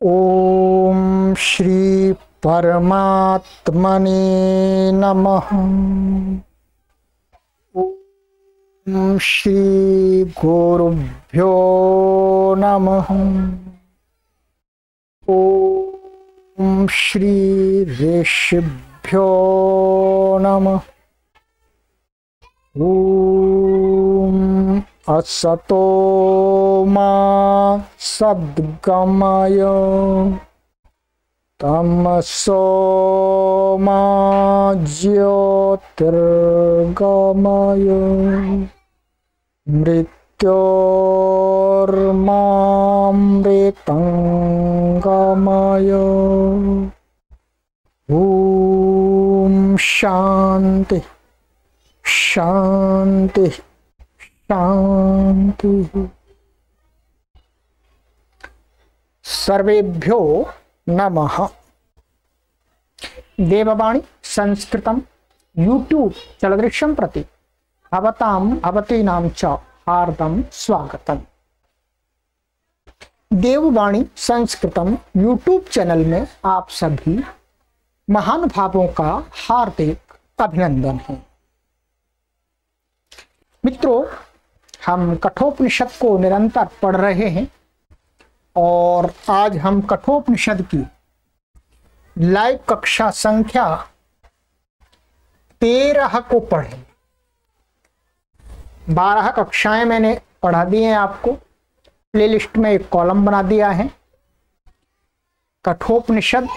ओम श्री परमात्मने नमः। ओम श्री गुरुभ्यो नमः। ओम श्री ऋषिभ्यो नमः। ओम असतो मा सद्गमय तमसो मा ज्योतिर्गमय मृत्योर्मामृतंगमय। ओम शांति शांति शांति। सर्वेभ्यो नमः। देववाणी संस्कृतम यूट्यूब चलदृश्यम प्रति भवताम भवतीनां च हार्दं स्वागतम्। देववाणी संस्कृतम यूट्यूब चैनल में आप सभी महानुभावों का हार्दिक अभिनंदन है। मित्रों, हम कठोपनिषद को निरंतर पढ़ रहे हैं और आज हम कठोपनिषद की लाइव कक्षा संख्या 13 को पढ़ें। 12 कक्षाएं मैंने पढ़ा दी हैं, आपको प्लेलिस्ट में एक कॉलम बना दिया है कठोपनिषद।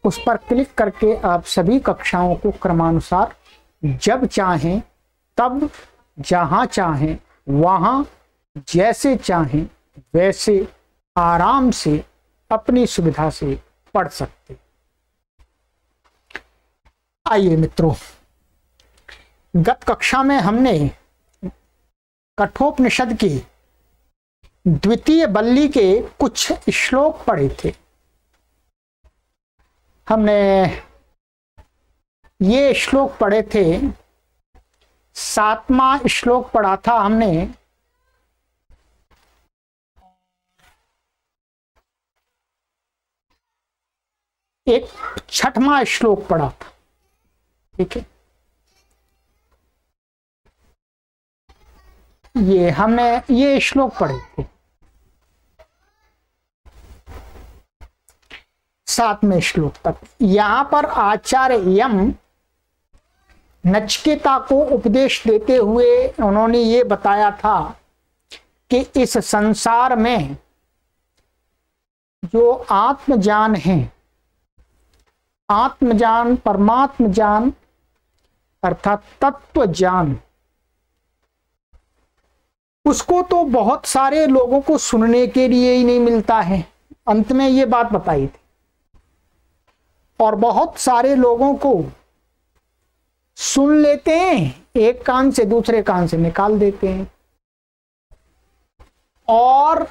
उस पर क्लिक करके आप सभी कक्षाओं को क्रमानुसार जब चाहें तब, जहां चाहें वहां, जैसे चाहें वैसे आराम से अपनी सुविधा से पढ़ सकते। आइए मित्रों, गत कक्षा में हमने कठोपनिषद की द्वितीय बल्ली के कुछ श्लोक पढ़े थे। हमने ये श्लोक पढ़े थे। 7वां श्लोक पढ़ा था हमने। एक 6वां श्लोक पढ़ा था, ठीक है। ये हमने ये श्लोक पढ़े थे 7वें श्लोक तक। यहां पर आचार्य यम नचिकेता को उपदेश देते हुए उन्होंने ये बताया था कि इस संसार में जो आत्मज्ञान है, आत्मज्ञान परमात्म ज्ञान अर्थात तत्व ज्ञान, उसको तो बहुत सारे लोगों को सुनने के लिए ही नहीं मिलता है। अंत में ये बात बताई थी। और बहुत सारे लोगों को सुन लेते हैं, एक कान से दूसरे कान से निकाल देते हैं, और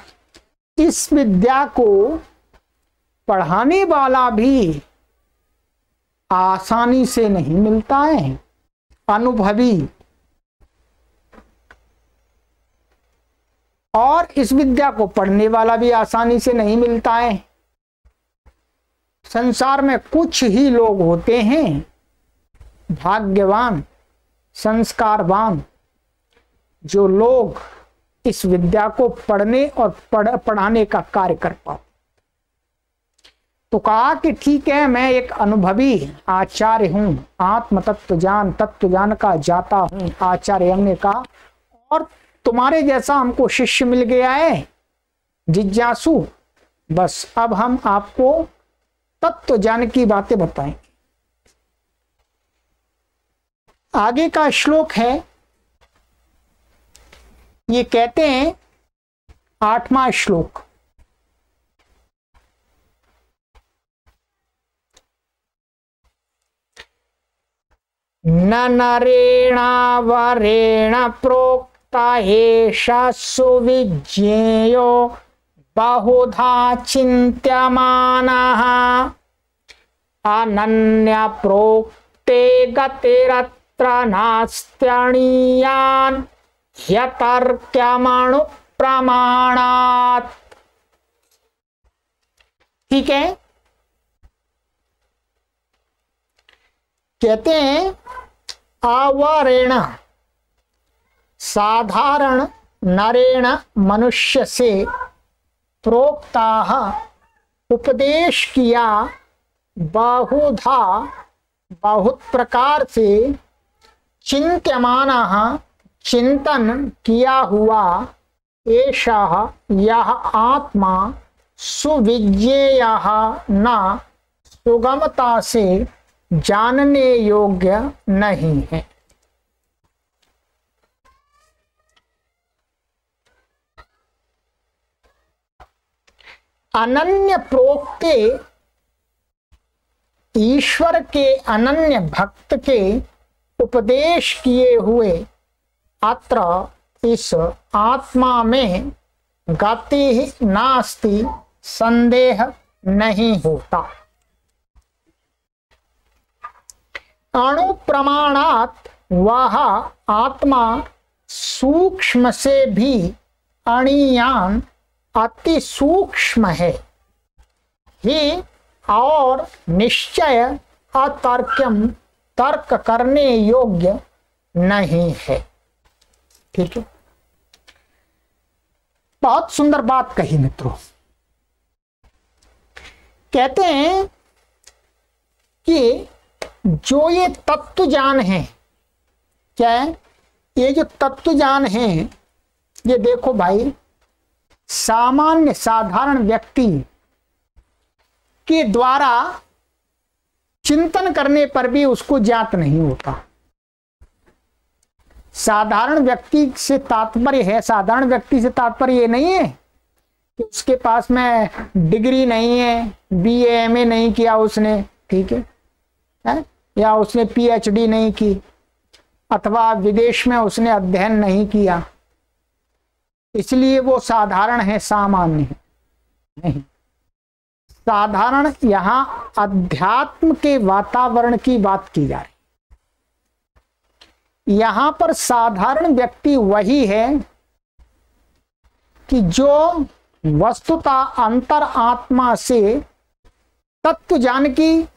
इस विद्या को पढ़ाने वाला भी आसानी से नहीं मिलता है। अनुभवी और इस विद्या को पढ़ने वाला भी आसानी से नहीं मिलता है। संसार में कुछ ही लोग होते हैं भाग्यवान, संस्कारवान, जो लोग इस विद्या को पढ़ने और पढ़ाने का कार्य कर पाते। तो कहा कि ठीक है, मैं एक अनुभवी आचार्य हूं, आत्म तत्व ज्ञान का जाता हूं। आचार्य ने कहा, और तुम्हारे जैसा हमको शिष्य मिल गया है जिज्ञासु। बस अब हम आपको तत्व ज्ञान की बातें बताएं। आगे का श्लोक है, ये कहते हैं 8वां श्लोक, न नरेणावरेण प्रोक्ता एषा सुविज्ञेयो बहुधा चिन्त्यमानः अनन्या प्रोक्ते गतिरत्र नास्त्यणीयान् ह्यतर्क्यमणु प्रमाणात्। ठीक है। कहते हैं आवरेण साधारण नरेण मनुष्य से प्रोक्ता उपदेश किया बहुधा बहुत प्रकार से चिंत्यमान चिंतन किया हुआ ऐसा यह आत्मा सुविज्ञेय न सुगमता से जानने योग्य नहीं है। अनन्य प्रोक्ते ईश्वर के अनन्य भक्त के उपदेश किए हुए अत्र इस आत्मा में गति नास्ति संदेह नहीं होता। अणु प्रमाणात वह आत्मा सूक्ष्म से भी अणियान अति सूक्ष्म है ही और निश्चय अतर्क्यम तर्क करने योग्य नहीं है। ठीक है, बहुत सुंदर बात कही मित्रों। कहते हैं कि जो ये तत्व ज्ञान है, क्या है ये जो तत्व ज्ञान है, ये देखो भाई सामान्य साधारण व्यक्ति के द्वारा चिंतन करने पर भी उसको ज्ञात नहीं होता। साधारण व्यक्ति से तात्पर्य है, साधारण व्यक्ति से तात्पर्य ये नहीं है कि उसके पास में डिग्री नहीं है, बीए एमए नहीं किया उसने, ठीक है, या उसने पीएचडी नहीं की, अथवा विदेश में उसने अध्ययन नहीं किया, इसलिए वो साधारण है, सामान्य है, नहीं। साधारण यहां अध्यात्म के वातावरण की बात की जा रही। यहां पर साधारण व्यक्ति वही है कि जो वस्तुतः अंतर आत्मा से तत्व ज्ञान की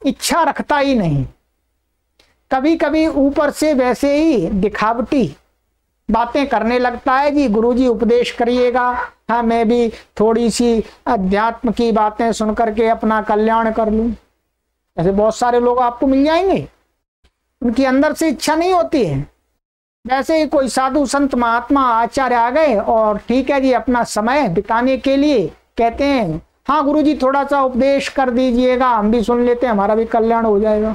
इच्छा रखता ही नहीं। कभी कभी ऊपर से वैसे ही दिखावटी बातें करने लगता है कि गुरुजी उपदेश करिएगा, हाँ मैं भी थोड़ी सी अध्यात्म की बातें सुन करके अपना कल्याण कर लूं। ऐसे बहुत सारे लोग आपको मिल जाएंगे, उनकी अंदर से इच्छा नहीं होती है। वैसे ही कोई साधु संत महात्मा आचार्य आ गए और ठीक है जी अपना समय बिताने के लिए कहते हैं हाँ गुरुजी थोड़ा सा उपदेश कर दीजिएगा, हम भी सुन लेते हैं, हमारा भी कल्याण हो जाएगा।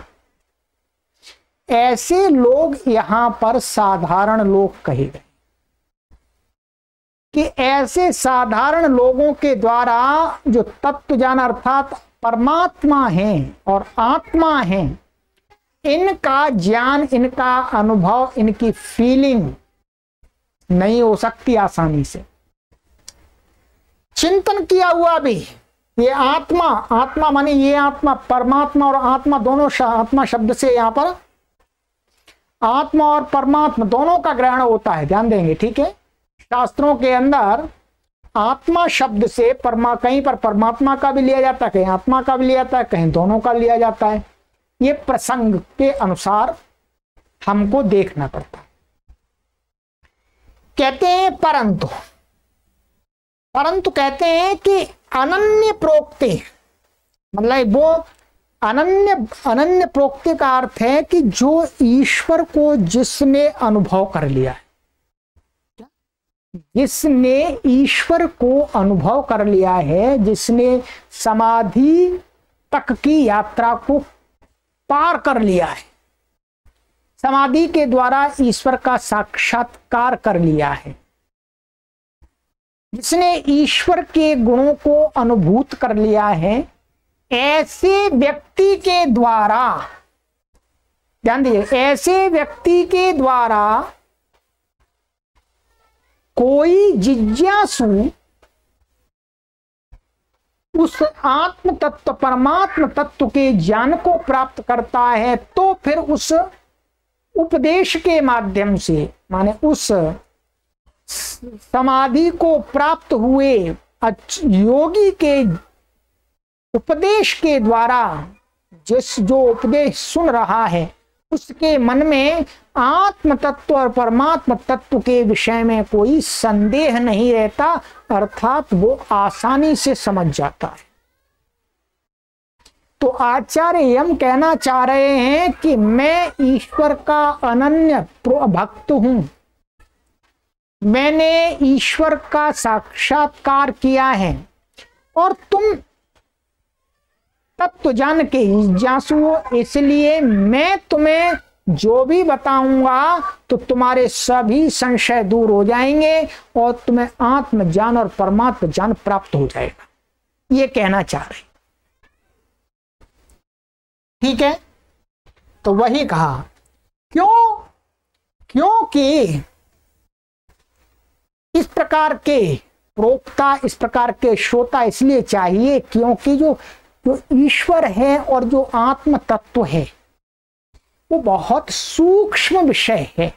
ऐसे लोग यहां पर साधारण लोग कहे गए कि ऐसे साधारण लोगों के द्वारा जो तत्व ज्ञान अर्थात परमात्मा है और आत्मा है, इनका ज्ञान, इनका अनुभव, इनकी फीलिंग नहीं हो सकती आसानी से। चिंतन किया हुआ भी ये आत्मा, आत्मा माने ये आत्मा, परमात्मा और आत्मा दोनों, आत्मा शब्द से यहां पर आत्मा और परमात्मा दोनों का ग्रहण होता है, ध्यान देंगे, ठीक है। शास्त्रों के अंदर आत्मा शब्द से कहीं पर परमात्मा का भी लिया जाता है, कहीं आत्मा का भी लिया जाता है, कहीं दोनों का लिया जाता है। ये प्रसंग के अनुसार हमको देखना पड़ता है। कहते हैं परंतु कहते हैं कि अनन्य प्रोक्ति, मतलब वो अनन्य प्रोक्ति का अर्थ है कि जो ईश्वर को जिसने अनुभव कर लिया है, जिसने ईश्वर को अनुभव कर लिया है, जिसने समाधि तक की यात्रा को पार कर लिया है, समाधि के द्वारा ईश्वर का साक्षात्कार कर लिया है, जिसने ईश्वर के गुणों को अनुभूत कर लिया है, ऐसे व्यक्ति के द्वारा, ध्यान दीजिए, ऐसे व्यक्ति के द्वारा कोई जिज्ञासु उस आत्म तत्व, परमात्म तत्व के ज्ञान को प्राप्त करता है, तो फिर उस उपदेश के माध्यम से, माने उस समाधि को प्राप्त हुए योगी के उपदेश के द्वारा जो उपदेश सुन रहा है उसके मन में आत्म तत्व और परमात्म तत्व के विषय में कोई संदेह नहीं रहता, अर्थात वो आसानी से समझ जाता है। तो आचार्य यम कहना चाह रहे हैं कि मैं ईश्वर का अनन्य भक्त हूं, मैंने ईश्वर का साक्षात्कार किया है और तुम तत्व जान के जिज्ञासु हो, इसलिए मैं तुम्हें जो भी बताऊंगा तो तुम्हारे सभी संशय दूर हो जाएंगे और तुम्हें आत्म ज्ञान और परमात्म ज्ञान प्राप्त हो जाएगा, ये कहना चाह रहे। ठीक है, तो वही कहा क्योंकि इस प्रकार के प्रोक्ता, इस प्रकार के श्रोता इसलिए चाहिए क्योंकि जो ईश्वर है और जो आत्म तत्व है वो बहुत सूक्ष्म विषय है।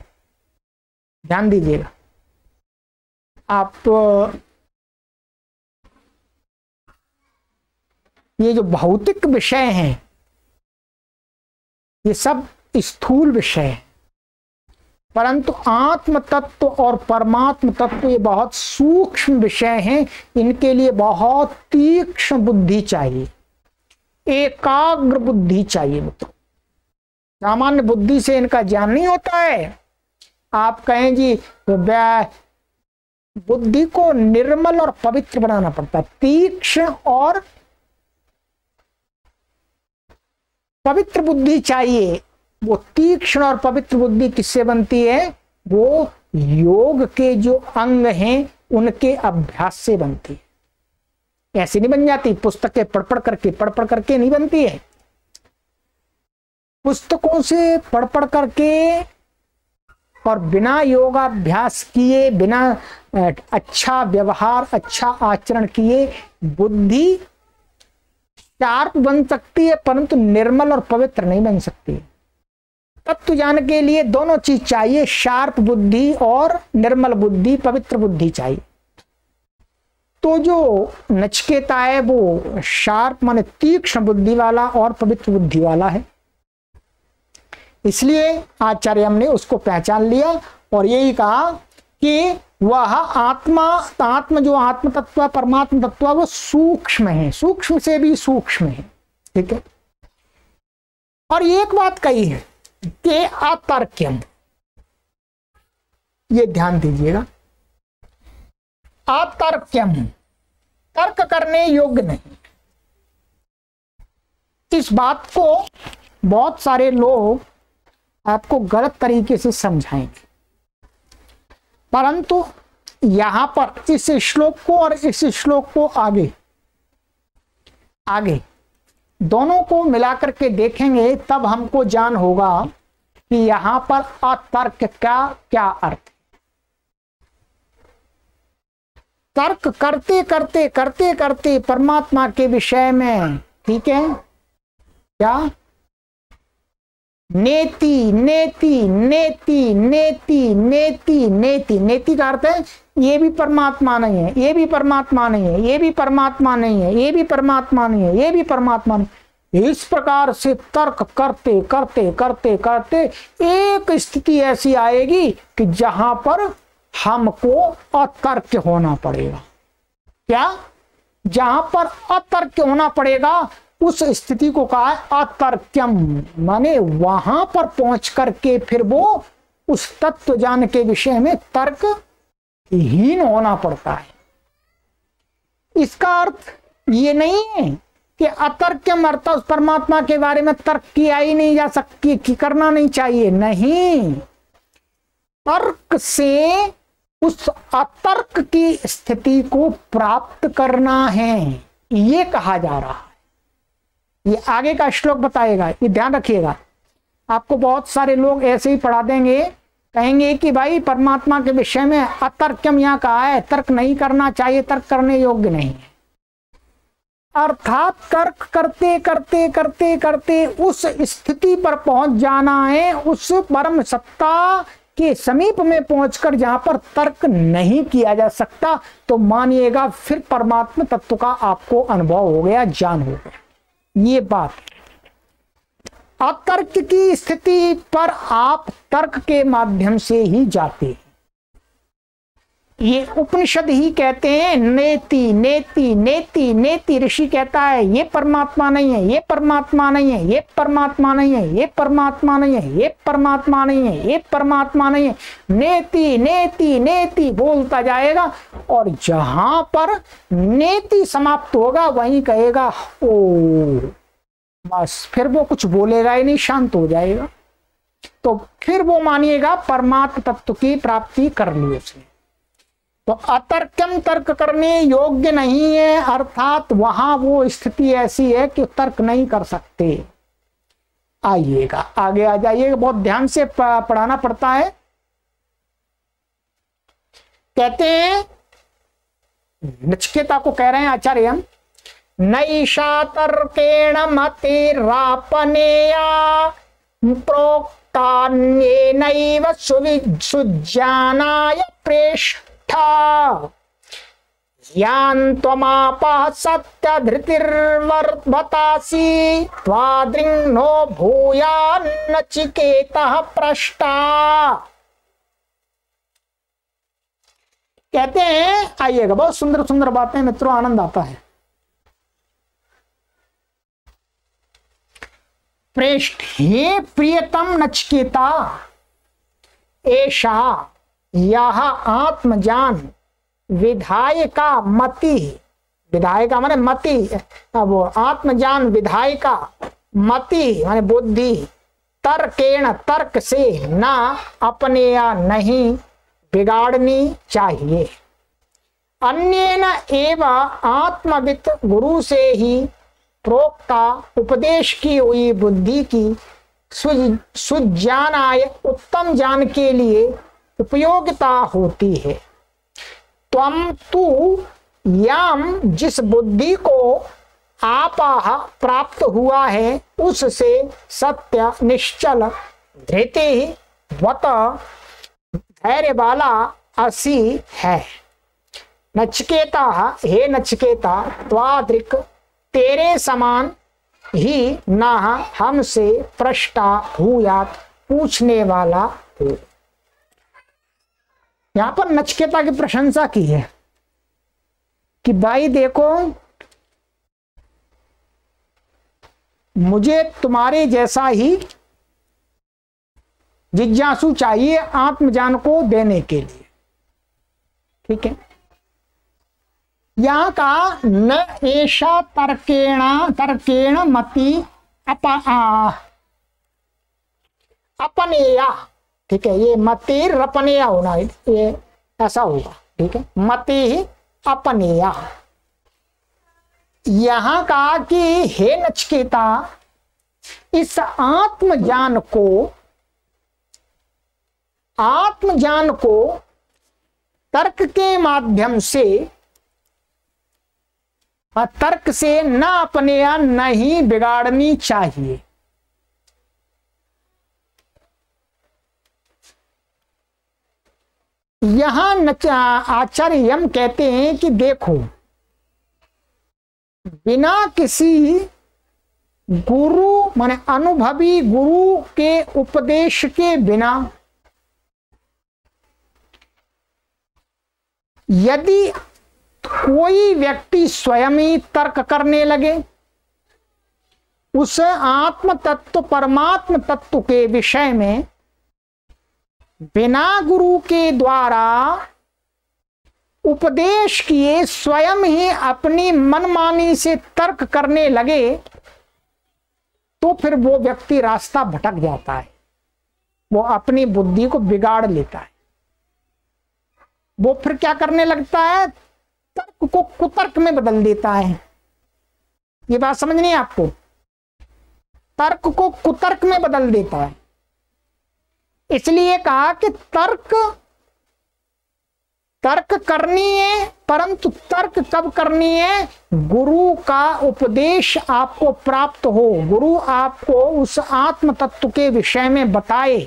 ध्यान दीजिएगा, आप ये जो भौतिक विषय हैं ये सब स्थूल विषय है, परंतु आत्म तत्व और परमात्म तत्व ये बहुत सूक्ष्म विषय हैं। इनके लिए बहुत तीक्ष्ण बुद्धि चाहिए, एकाग्र बुद्धि चाहिए। मित्रों, सामान्य बुद्धि से इनका ज्ञान नहीं होता है। आप कहें जी बुद्धि को निर्मल और पवित्र बनाना पड़ता है, तीक्ष्ण और पवित्र बुद्धि चाहिए। वो तीक्ष्ण और पवित्र बुद्धि किससे बनती है? वो योग के जो अंग हैं उनके अभ्यास से बनती है। ऐसे नहीं बन जाती, पुस्तकें पढ़ पढ़ करके नहीं बनती है। पुस्तकों से पढ़ करके और बिना योगाभ्यास किए, बिना अच्छा व्यवहार, अच्छा आचरण किए बुद्धि शार्प बन सकती है, परंतु निर्मल और पवित्र नहीं बन सकती। तत्व ज्ञान के लिए दोनों चीज चाहिए, शार्प बुद्धि और निर्मल बुद्धि, पवित्र बुद्धि चाहिए। तो जो नचिकेता है वो शार्प माने तीक्ष्ण बुद्धि वाला और पवित्र बुद्धि वाला है, इसलिए आचार्य हमने उसको पहचान लिया और यही कहा कि वह आत्म जो आत्म तत्व परमात्म तत्व वो सूक्ष्म है, सूक्ष्म से भी सूक्ष्म है। ठीक है, और एक बात कही है कि अतर्क्यम, ये ध्यान दीजिएगा, अतर्क्यम, तर्क करने योग्य नहीं। इस बात को बहुत सारे लोग आपको गलत तरीके से समझाएंगे, परंतु यहां पर इस श्लोक को और इस श्लोक को आगे दोनों को मिलाकर के देखेंगे, तब हमको जान होगा कि यहां पर अतर्क का क्या अर्थ है। तर्क करते करते करते करते परमात्मा के विषय में, ठीक है, क्या नेति नेति नेति नेति नेति नेति नेति का अर्थ है ये भी परमात्मा नहीं है, ये भी परमात्मा नहीं है, ये भी परमात्मा नहीं है, ये भी परमात्मा नहीं है, ये भी परमात्मा नहीं। इस प्रकार से तर्क करते करते करते करते एक स्थिति ऐसी आएगी कि जहां पर हमको अतर्क होना पड़ेगा। क्या? जहां पर अतर्क होना पड़ेगा उस स्थिति को कहा है अतर्क्यम, माने वहां पर पहुंच करके फिर वो उस तत्व ज्ञान के विषय में तर्कहीन होना पड़ता है। इसका अर्थ ये नहीं है कि अतर्क्यम अर्थ उस परमात्मा के बारे में तर्क किया ही नहीं जा सकती, कि करना नहीं चाहिए, नहीं, तर्क से उस अतर्क की स्थिति को प्राप्त करना है, ये कहा जा रहा है। ये आगे का श्लोक बताएगा, ये ध्यान रखिएगा। आपको बहुत सारे लोग ऐसे ही पढ़ा देंगे, कहेंगे कि भाई परमात्मा के विषय में अतर्क्यम यहाँ कहा है, तर्क नहीं करना चाहिए, तर्क करने योग्य नहीं है। अर्थात तर्क करते करते करते करते उस स्थिति पर पहुंच जाना है, उस परम सत्ता के समीप में पहुंचकर जहां पर तर्क नहीं किया जा सकता, तो मानिएगा फिर परमात्मा तत्व का आपको अनुभव हो गया, ज्ञान हो गया। ये बात अतर्क की स्थिति पर आप तर्क के माध्यम से ही जाते हैं। ये उपनिषद ही कहते हैं नेति नेति नेति नेति। ऋषि कहता है ये परमात्मा नहीं है, ये परमात्मा नहीं है, ये परमात्मा नहीं है, ये परमात्मा नहीं है, ये परमात्मा नहीं है, ये परमात्मा नहीं है। नेति नेति नेति बोलता जाएगा और जहां पर नेति समाप्त होगा वहीं कहेगा ओ, बस फिर वो कुछ बोलेगा ही नहीं, शांत हो जाएगा। तो फिर वो मानिएगा परमात्म तत्व की प्राप्ति कर ली उसने। तो अतर्कम तर्क करने योग्य नहीं है, अर्थात वहां वो स्थिति ऐसी है कि तर्क नहीं कर सकते। आइएगा आगे आ जाइएगा, बहुत ध्यान से पढ़ाना पड़ता है। कहते हैं नचिकेता को कह रहे हैं आचार्य हम, नैषा तर्केण मतिरापनेया प्रोक्तान्येनैव सुज्ञानाय प्रेष्ठ यान् त्वमापः सत्यधृतिर्वर्ततासि त्वादृङ्नो भूयान्नचिकेतः पृष्टा। कहते हैं, आइएगा, बहुत सुंदर सुंदर बातें मित्रों, आनंद आता है। पृष्ठ, हे प्रियतम नचिकेता, ऐसा यह आत्मज्ञान विधायका मति, विधायका माने मति, अब आत्मज्ञान विधायका मति माने बुद्धि, तर्केण तर्क से न अपने या नहीं बिगाड़नी चाहिए। अन्येन एव आत्मवित गुरु से ही प्रोक्ता उपदेश की हुई बुद्धि की सुज्ञानाय उत्तम ज्ञान के लिए उपयोगिता होती है। त्वम तू याम जिस बुद्धि को आपह प्राप्त हुआ है उससे सत्य निश्चल धृति वत धैर्य वाला असी है। नचिकेता, हे नचिकेता, त्वादृक् तेरे समान ही न हमसे पृष्ठा भूयात पूछने वाला हो। यहां पर नचिकेता की प्रशंसा की है कि भाई देखो, मुझे तुम्हारे जैसा ही जिज्ञासु चाहिए आत्मज्ञान को देने के लिए। ठीक है, यहां का न ऐसा तर्केण मति अपनेया, ठीक है, ये मति रपनेया होना है, ये ऐसा होगा। ठीक है, मति ही अपनेया। यहां का कि हे नचिकेता, इस आत्मज्ञान को तर्क के माध्यम से, तर्क से न अपने या नहीं बिगाड़नी चाहिए। यहां आचार्य यम कहते हैं कि देखो, बिना किसी गुरु माने अनुभवी गुरु के उपदेश के बिना यदि कोई व्यक्ति स्वयं ही तर्क करने लगे, उस आत्म तत्व परमात्म तत्व के विषय में बिना गुरु के द्वारा उपदेश किए स्वयं ही अपनी मनमानी से तर्क करने लगे, तो फिर वो व्यक्ति रास्ता भटक जाता है, वो अपनी बुद्धि को बिगाड़ लेता है। वो फिर क्या करने लगता है, तर्क को कुतर्क में बदल देता है। ये बात समझनी है आपको, तर्क को कुतर्क में बदल देता है। इसलिए कहा कि तर्क करनी है, परंतु तर्क कब करनी है, गुरु का उपदेश आपको प्राप्त हो, गुरु आपको उस आत्म तत्व के विषय में बताए,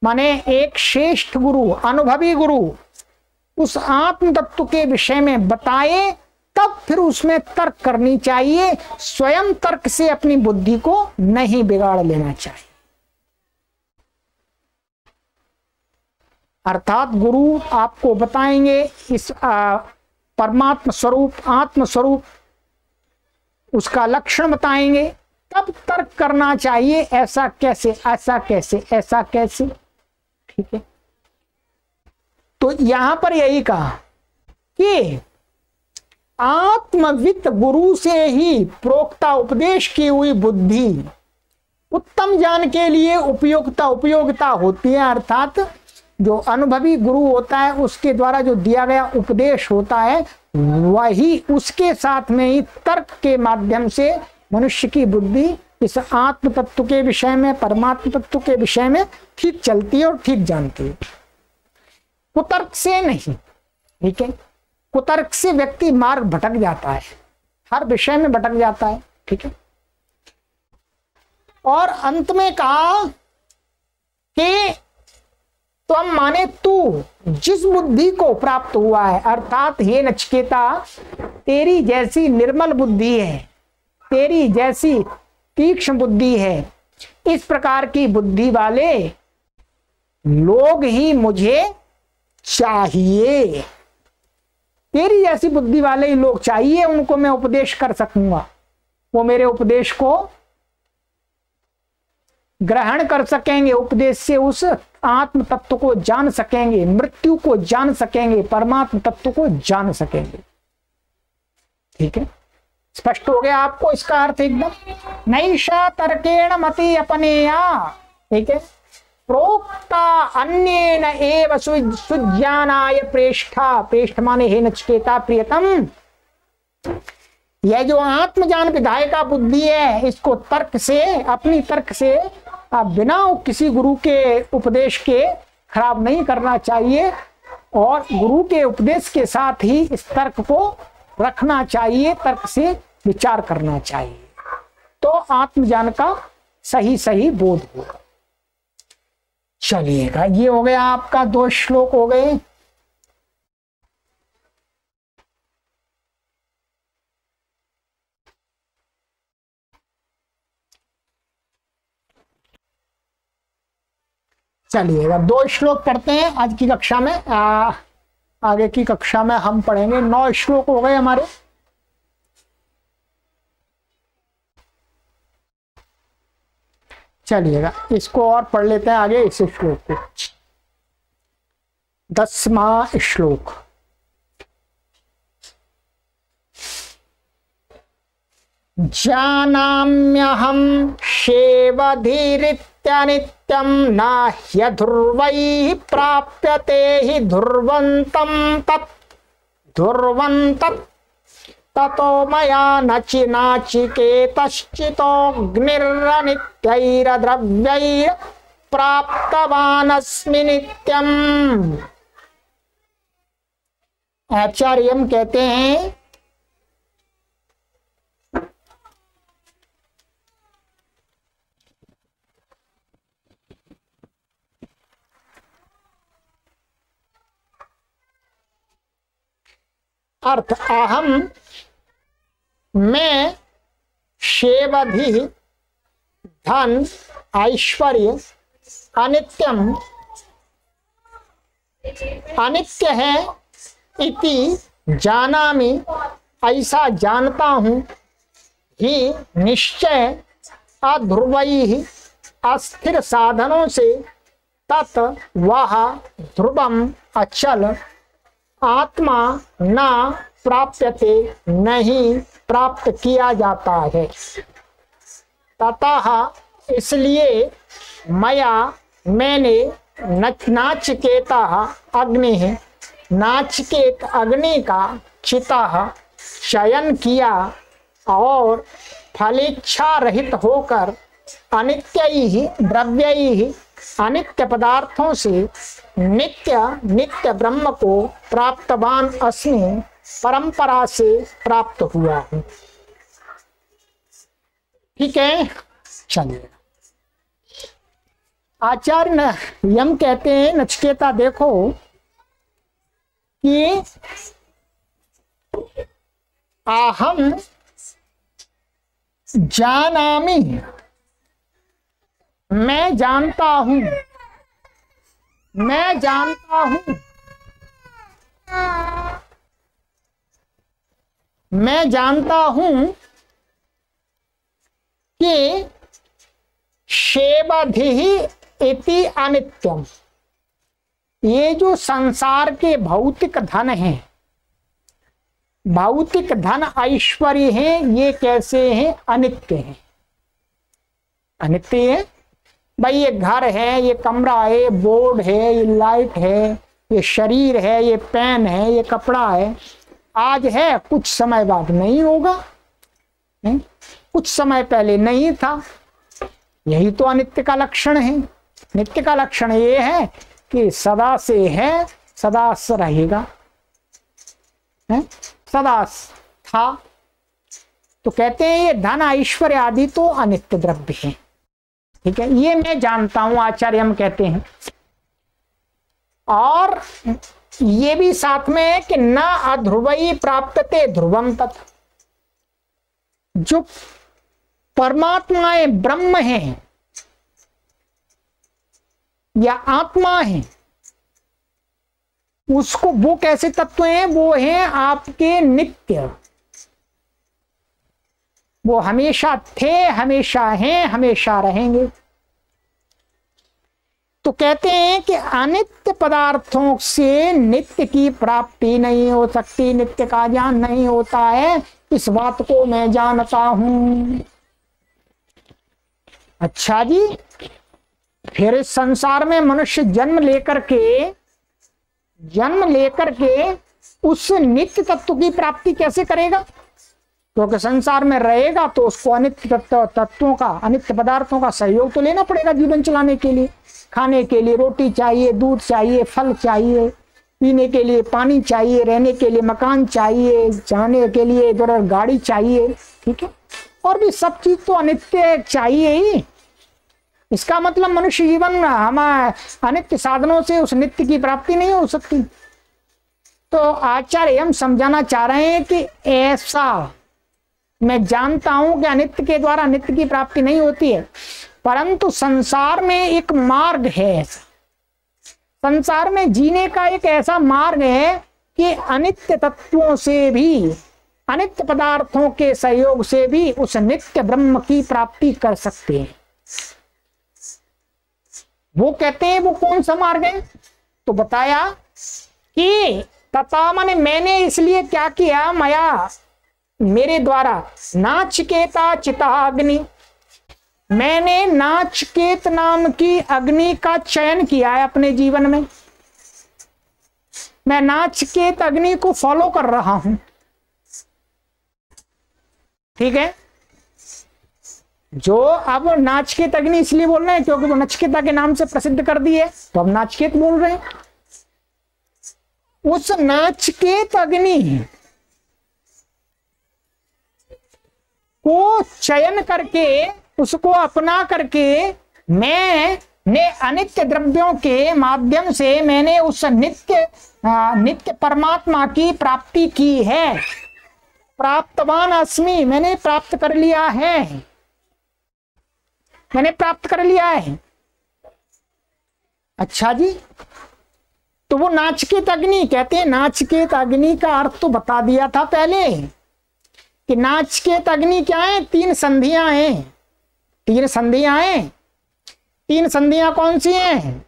माने एक श्रेष्ठ गुरु, अनुभवी गुरु उस आत्म तत्व के विषय में बताए, तब फिर उसमें तर्क करनी चाहिए। स्वयं तर्क से अपनी बुद्धि को नहीं बिगाड़ लेना चाहिए। अर्थात गुरु आपको बताएंगे इस परमात्मा स्वरूप, आत्म स्वरूप, उसका लक्षण बताएंगे, तब तर्क करना चाहिए। ऐसा कैसे, ऐसा कैसे, ऐसा कैसे, ठीक है। तो यहां पर यही कहा कि आत्मविद गुरु से ही प्रोक्ता उपदेश की हुई बुद्धि उत्तम ज्ञान के लिए उपयोगिता होती है। अर्थात जो अनुभवी गुरु होता है उसके द्वारा जो दिया गया उपदेश होता है, वही उसके साथ में ही तर्क के माध्यम से मनुष्य की बुद्धि इस आत्म तत्व के विषय में, परमात्म तत्व के विषय में ठीक चलती है और ठीक जानती है, कुतर्क से नहीं। ठीक है, कुतर्क से व्यक्ति मार्ग भटक जाता है, हर विषय में भटक जाता है। ठीक है, और अंत में कहा कि त्वम माने तू जिस बुद्धि को प्राप्त हुआ है, अर्थात हे नचिकेता, तेरी जैसी निर्मल बुद्धि है, तेरी जैसी तीक्ष्ण बुद्धि है, इस प्रकार की बुद्धि वाले लोग ही मुझे चाहिए। तेरी जैसी बुद्धि वाले ही लोग चाहिए, उनको मैं उपदेश कर सकूंगा, वो मेरे उपदेश को ग्रहण कर सकेंगे, उपदेश से उस आत्म तत्व को जान सकेंगे, मृत्यु को जान सकेंगे, परमात्म तत्व को जान सकेंगे। ठीक है, स्पष्ट हो गया आपको इसका अर्थ एकदम। नैषा तर्केण मति अपनेया। ठीक है, प्रोक्ता अन्येन एव सुज्ञानाय प्रेष्ठा। प्रेष्ठ माने हे नचिकेता प्रियतम, यह जो आत्मज्ञान विधायिका बुद्धि है, इसको तर्क से, अपनी तर्क से बिना किसी गुरु के उपदेश के खराब नहीं करना चाहिए, और गुरु के उपदेश के साथ ही इस तर्क को रखना चाहिए, तर्क से विचार करना चाहिए, तो आत्मज्ञान का सही सही बोध होगा। चलिएगा, ये हो गया आपका 2 श्लोक हो गए। चलिएगा 2 श्लोक पढ़ते हैं आज की कक्षा में। आगे की कक्षा में हम पढ़ेंगे। 9 श्लोक हो गए हमारे। चलिएगा इसको और पढ़ लेते हैं आगे, इस श्लोक को। 10वां श्लोक। जानाम्यहं शेवधीरित्यनित्यं न ह्यध्रुवैः प्राप्यते हि ध्रुवन्तं ततो मया नाचिकेतश्चितोऽग्निरनित्यैर्द्रव्यैः प्राप्तवानस्मि नित्यम्। आचार्यम कहते हैं अर्थ अहम मैं, शेवधि धन ऐश्वर्य, अनित्यम अनित्य है, इति जानामि ऐसा जानता हूं, ही निश्चय अध्रुवैः अस्थिर साधनों से तत् वह ध्रुवम अचल आत्मा न प्राप्यते नहीं प्राप्त किया जाता है। ततः इसलिए मया मैंने नाचिकेता अग्नि नाचिकेत अग्नि का चिता चयन किया और फलेच्छा रहित होकर अनित्य ही द्रव्य ही अनित्य पदार्थों से नित्य नित्य ब्रह्म को प्राप्तवान अस्मि परंपरा से प्राप्त हुआ हूं। ठीक है, चलिए आचार्य यम कहते हैं, नचिकेता देखो कि अहम जानामि, मैं जानता हूं, मैं जानता हूं, मैं जानता हूं कि शेबधिहि इति अनित्यम, ये जो संसार के भौतिक धन हैं, भौतिक धन ऐश्वर्य हैं, ये कैसे हैं? अनित्य हैं। अनित्य है भाई, ये घर है, ये कमरा है, बोर्ड है, ये लाइट है, ये शरीर है, ये पेन है, ये कपड़ा है, आज है कुछ समय बाद नहीं होगा, नहीं? कुछ समय पहले नहीं था। यही तो अनित्य का लक्षण है। नित्य का लक्षण ये है कि सदा से है, सदा से रहेगा, है? सदा था। तो कहते हैं ये धन ऐश्वर्य आदि तो अनित्य द्रव्य है। ठीक है, ये मैं जानता हूं, आचार्य हम कहते हैं। और ये भी साथ में है कि न अध्रुवई प्राप्तते ध्रुवम तत्, जो परमात्माएं ब्रह्म हैं या आत्मा है, उसको वो कैसे तत्व हैं? वो हैं आपके नित्य, वो हमेशा थे, हमेशा हैं, हमेशा रहेंगे। तो कहते हैं कि अनित्य पदार्थों से नित्य की प्राप्ति नहीं हो सकती, नित्य का ज्ञान नहीं होता है, इस बात को मैं जानता हूं। अच्छा जी, फिर इस संसार में मनुष्य जन्म लेकर के उस नित्य तत्व की प्राप्ति कैसे करेगा? क्योंकि संसार में रहेगा तो उसको अनित्य तत्वों का, अनित्य पदार्थों का सहयोग तो लेना पड़ेगा जीवन चलाने के लिए। खाने के लिए रोटी चाहिए, दूध चाहिए, फल चाहिए, पीने के लिए पानी चाहिए, रहने के लिए मकान चाहिए, जाने के लिए इधर गाड़ी चाहिए। ठीक है, और भी सब चीज तो अनित्य चाहिए ही। इसका मतलब मनुष्य जीवन हमारे अनित्य साधनों से उस नित्य की प्राप्ति नहीं हो सकती। तो आचार्य हम समझाना चाह रहे हैं कि ऐसा मैं जानता हूं कि अनित्य के द्वारा नित्य की प्राप्ति नहीं होती है, परंतु संसार में एक मार्ग है, संसार में जीने का एक ऐसा मार्ग है कि अनित्य तत्वों से भी, अनित्य पदार्थों के सहयोग से भी उस नित्य ब्रह्म की प्राप्ति कर सकते हैं। वो कहते हैं वो कौन सा मार्ग है? तो बताया कि तथा मैंने इसलिए क्या किया, मया मेरे द्वारा नाचिकेता चिताग्नि, मैंने नाचिकेत नाम की अग्नि का चयन किया है अपने जीवन में। मैं नाचिकेत अग्नि को फॉलो कर रहा हूं। ठीक है, जो अब नाचिकेत अग्नि इसलिए बोल रहे हैं क्योंकि वो नचिकेता के नाम से प्रसिद्ध कर दी है, तो अब नाचिकेत बोल रहे हैं। उस नाचिकेत अग्नि को चयन करके, उसको अपना करके मैंने अनित्य द्रव्यों के माध्यम से मैंने उस नित्य परमात्मा की प्राप्ति की है। प्राप्तवान अस्मि, मैंने प्राप्त कर लिया है, मैंने प्राप्त कर लिया है। अच्छा जी, तो वो नाचिकेत अग्नि कहते हैं। नाचिकेत अग्नि का अर्थ तो बता दिया था पहले कि नाचिकेत अग्नि क्या है? तीन संधियां हैं, तीन संधियां हैं। तीन संधियां कौन सी हैं?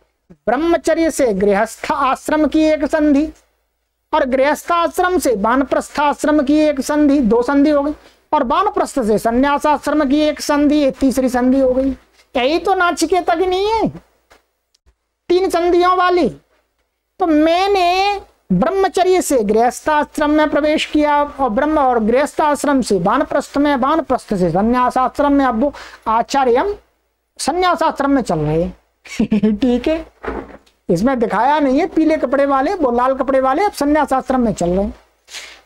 ब्रह्मचर्य से गृहस्थ आश्रम की एक संधि, और गृहस्थ आश्रम से वानप्रस्थ आश्रम की एक संधि, दो संधि हो गई, और वानप्रस्थ से संन्यास आश्रम की एक संधि, तीसरी संधि हो गई। यही तो नाचिकेत अग्नि है, तीन संधियों वाली। तो मैंने ब्रह्मचर्य से गृहस्थाश्रम में प्रवेश किया, और ब्रह्म और गृहस्थाश्रम से वानप्रस्थ में, वानप्रस्थ से संन्यास आश्रम में। अब आचार्य हम संन्यास आश्रम में चल रहे हैं। ठीक है, इसमें दिखाया नहीं है पीले कपड़े वाले, वो लाल कपड़े वाले अब संन्यास आश्रम में चल रहे हैं।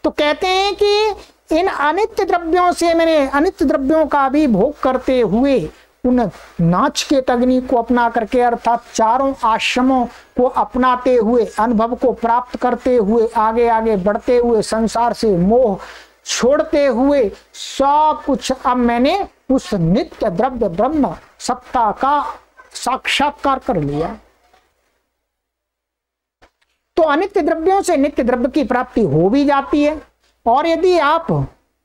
तो कहते हैं कि इन अनित्य द्रव्यों से मैंने, अनित्य द्रव्यों का भी भोग करते हुए उन नाचिकेत अग्नि को अपना करके अर्थात चारों आश्रमों को अपनाते हुए, अनुभव को प्राप्त करते हुए, आगे आगे बढ़ते हुए, संसार से मोह छोड़ते हुए सब कुछ अब मैंने उस नित्य द्रव्य ब्रह्म सत्ता का साक्षात्कार कर लिया। तो अनित्य द्रव्यों से नित्य द्रव्य की प्राप्ति हो भी जाती है। और यदि आप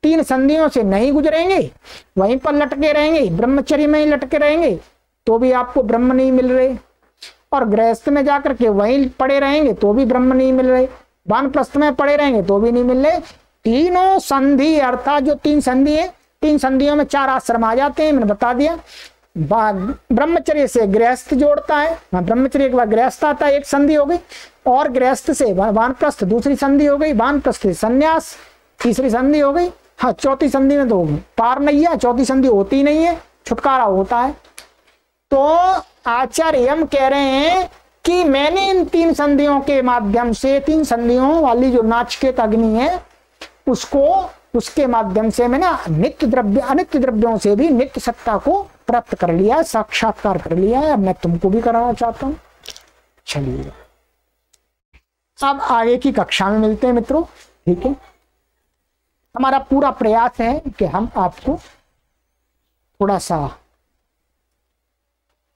3 संधियों से नहीं गुजरेंगे, वहीं पर लटके रहेंगे, ब्रह्मचर्य में ही लटके रहेंगे, तो भी आपको ब्रह्म नहीं मिल रहे। और गृहस्थ में जाकर के वहीं पड़े रहेंगे तो भी ब्रह्म नहीं मिल रहे। वानप्रस्थ में पड़े रहेंगे तो भी नहीं मिल रहे। तीनों संधि अर्थात जो 3 संधि है, 3 संधियों में 4 आश्रम आ जाते हैं, मैंने बता दिया। ब्रह्मचर्य से गृहस्थ जोड़ता है, ब्रह्मचर्य के बाद गृहस्थ आता है, 1 संधि हो गई। और गृहस्थ से वानप्रस्थ दूसरी संधि हो गई, वानप्रस्थ से संन्यास तीसरी संधि हो गई। हाँ, चौथी संधि में तो पार नहीं है, चौथी संधि होती नहीं है, छुटकारा होता है। तो आचार्य हम कह रहे हैं कि मैंने इन 3 संधियों के माध्यम से, 3 संधियों वाली जो नाचिकेत अग्नि है उसके माध्यम से मैंने नित्य द्रव्य अनित्य द्रव्यों से भी नित्य सत्ता को प्राप्त कर लिया, साक्षात्कार कर लिया है। अब मैं तुमको भी कराना चाहता हूं। चलिए अब आगे की कक्षा में मिलते हैं मित्रों, ठीक है। हमारा पूरा प्रयास है कि हम आपको थोड़ा सा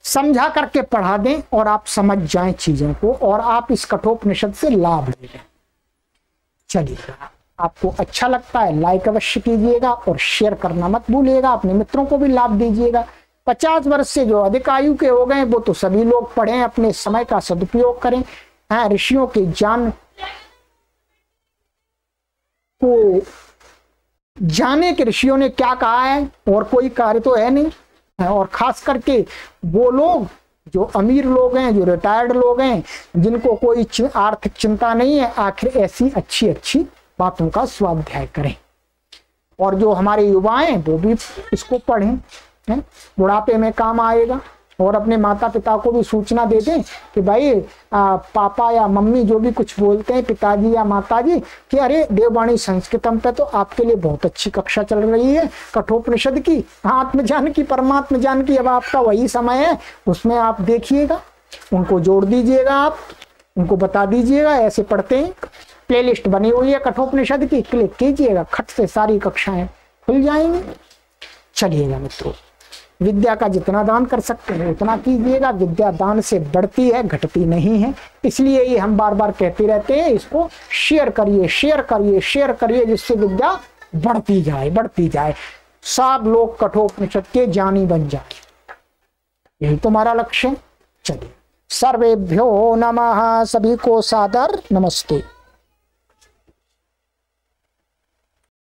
समझा करके पढ़ा दें और आप समझ जाएं चीजों को और आप इस कठोपनिषद से लाभ ले लें। चलिए, आपको अच्छा लगता है लाइक अवश्य कीजिएगा और शेयर करना मत भूलिएगा, अपने मित्रों को भी लाभ दीजिएगा। 50 वर्ष से जो अधिक आयु के हो गए वो तो सभी लोग पढ़ें, अपने समय का सदुपयोग करें। हाँ, ऋषियों के ज्ञान को जाने के ऋषियों ने क्या कहा है, और कोई कार्य तो है नहीं। और खास करके वो लोग जो अमीर लोग हैं, जो रिटायर्ड लोग हैं, जिनको कोई आर्थिक चिंता नहीं है, आखिर ऐसी अच्छी अच्छी बातों का स्वाध्याय करें। और जो हमारे युवा हैं वो भी इसको पढ़ें, बुढ़ापे में काम आएगा। और अपने माता पिता को भी सूचना दे दें कि भाई पापा या मम्मी जो भी कुछ बोलते हैं, पिताजी या माताजी, कि अरे देववाणी संस्कृतम पे तो आपके लिए बहुत अच्छी कक्षा चल रही है कठोपनिषद की, आत्मज्ञान की, परमात्म ज्ञान की, अब आपका वही समय है, उसमें आप देखिएगा, उनको जोड़ दीजिएगा, आप उनको बता दीजिएगा ऐसे पढ़ते हैं। प्लेलिस्ट बनी हुई है कठोपनिषद की, क्लिक कीजिएगा, खट से सारी कक्षाएं खुल जाएंगी। चलिएगा मित्रों, विद्या का जितना दान कर सकते हैं उतना कीजिएगा। विद्या दान से बढ़ती है, घटती नहीं है। इसलिए ये हम बार बार कहते रहते हैं, इसको शेयर करिए, शेयर करिए, शेयर करिए, जिससे विद्या बढ़ती जाए, बढ़ती जाए, सब लोग कठोपनिषद के ज्ञानी बन जाए। यही तुम्हारा लक्ष्य है। चलिए, सर्वेभ्यो नमः, सभी को सादर नमस्ते।